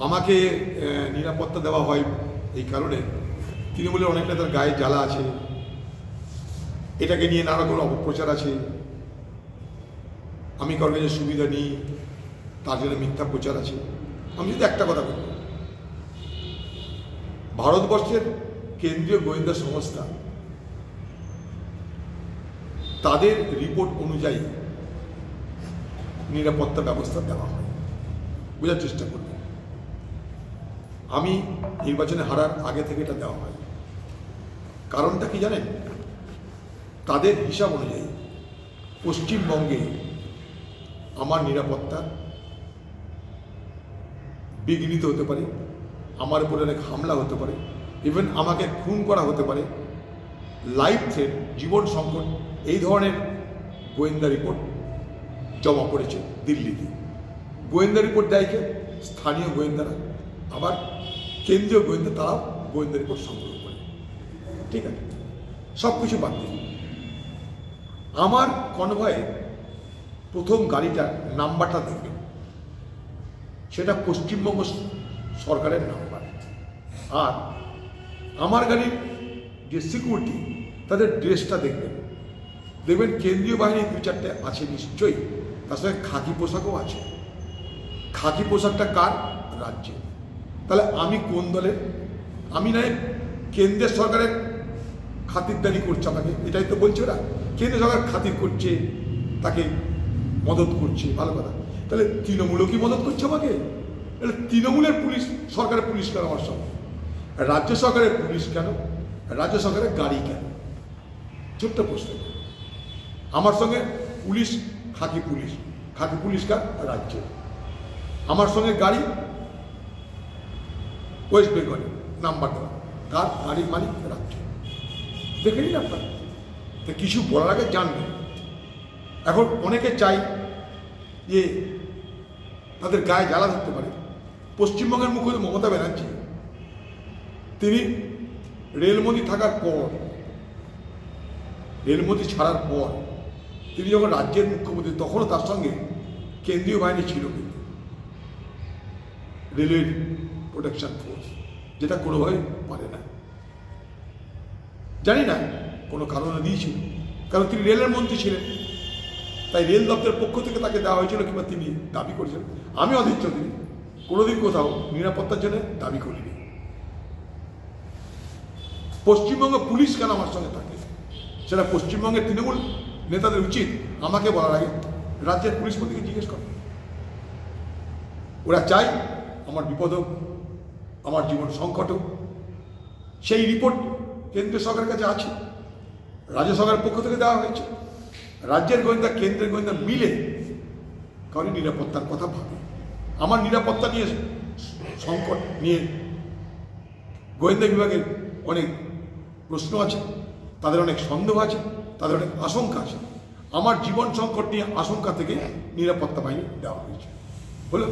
আমাকে নিরাপত্তা দেওয়া হয় এই কারণে তৃণমূলের অনেক নেতার গায়ে জ্বালা আছে, এটাকে নিয়ে নানা কোনো অপপ্রচার আছে, আমি কারোর কাছে সুবিধা নিই তার জন্য মিথ্যা প্রচার আছে। আমি যদি একটা কথা বলি, ভারতবর্ষের কেন্দ্রীয় গোয়েন্দা সংস্থা তাদের রিপোর্ট অনুযায়ী নিরাপত্তা ব্যবস্থা দেওয়া হয়। বোঝার চেষ্টা করবেন, আমি নির্বাচনে হারার আগে থেকে এটা দেওয়া হয়। কারণটা কি জানেন? তাদের হিসাব অনুযায়ী পশ্চিমবঙ্গে আমার নিরাপত্তা বিঘ্নিত হতে পারে, আমার উপরে অনেক হামলা হতে পারে, ইভেন আমাকে খুন করা হতে পারে, লাইফ থ্রেট, জীবন সংকট, এই ধরনের গোয়েন্দা রিপোর্ট জমা পড়েছে দিল্লিতে। গোয়েন্দা রিপোর্ট দেয় কে? স্থানীয় গোয়েন্দারা, আবার কেন্দ্রীয় গোয়েন্দা তারাও গোয়েন্দা রিপোর্ট সংগ্রহ করে। ঠিক আছে, সব কিছু বাদ দিন, আমার কনভয়ে প্রথম গাড়িটার নাম্বারটা দেখবেন, সেটা পশ্চিমবঙ্গ সরকারের নাম্বার। আর আমার গাড়ির যে সিকিউরিটি, তাদের ড্রেসটা দেখবেন, দেখবেন কেন্দ্রীয় বাহিনী 2-4টে আছে নিশ্চয়ই, তার সঙ্গে খাকি পোশাকও আছে। খাকি পোশাকটা কার? রাজ্যে। তাহলে আমি কোন দলের? আমি নয় কেন্দ্রের সরকারের খাতিরদারি করছে আমাকে, এটাই তো বলছে ওরা। কেন্দ্র সরকার খাতির করছে, তাকে মদত করছে, ভালো কথা। তাহলে তৃণমূলও কি মদত করছে আমাকে? তাহলে তৃণমূলের পুলিশ, সরকারের পুলিশ কেন আমার সঙ্গে? রাজ্য সরকারের পুলিশ কেন? রাজ্য সরকারের গাড়ি কেন? ছোট্ট প্রশ্ন। আমার সঙ্গে পুলিশ, খাকি পুলিশ, খাকি পুলিশ কার? রাজ্যের। আমার সঙ্গে গাড়ি ওয়েস্ট বেঙ্গলে নাম্বার দেওয়া, কার? গাড়ির মালিক রাজ্য। দেখে নিন আপনারা, তো কিছু বলার আগে জানবেন। এখন অনেকে চাই যে তাদের গায়ে জ্বালা ধরতে পারে। পশ্চিমবঙ্গের মুখ্যমন্ত্রী মমতা ব্যানার্জি, তিনি রেলমন্ত্রী থাকার পর, রেলমন্ত্রী ছাড়ার পর তিনি যখন রাজ্যের মুখ্যমন্ত্রী, তখনও তার সঙ্গে কেন্দ্রীয় বাহিনী ছিল, কিন্তু রেলওয়ে প্রোটেকশন ফোর্স, যেটা কোনোভাবে পারে না। জানি না কোনো কারণে দিয়েছিল, কারণ তিনি রেলের মন্ত্রী ছিলেন, তাই রেল দপ্তরের পক্ষ থেকে তাকে দেওয়া হয়েছিল, কিংবা তিনি দাবি করেছিলেন। আমি অধীর চৌধুরী কোনোদিন কোথাও নিরাপত্তার জন্য দাবি করিনি। পশ্চিমবঙ্গ পুলিশ কেন আমার সঙ্গে থাকে, সেটা পশ্চিমবঙ্গের তৃণমূল নেতাদের উচিত আমাকে বলার আগে রাজ্যের পুলিশ মন্ত্রীকে জিজ্ঞেস করে। ওরা চায় আমার বিপদ হোক, আমার জীবন সংকট হোক। সেই রিপোর্ট কেন্দ্রীয় সরকারের কাছে আছে, রাজ্য সরকারের পক্ষ থেকে দেওয়া হয়েছে। রাজ্যের গোয়েন্দা, কেন্দ্রের গোয়েন্দা মিলে কারণ নিরাপত্তার কথা ভাবে। আমার নিরাপত্তা নিয়ে সংকট নিয়ে গোয়েন্দা বিভাগের অনেক প্রশ্ন আছে, তাদের অনেক সন্দেহ আছে, তাদের অনেক আশঙ্কা আছে। আমার জীবন সংকট নিয়ে আশঙ্কা থেকে নিরাপত্তা বাহিনী দেওয়া হয়েছে। হলো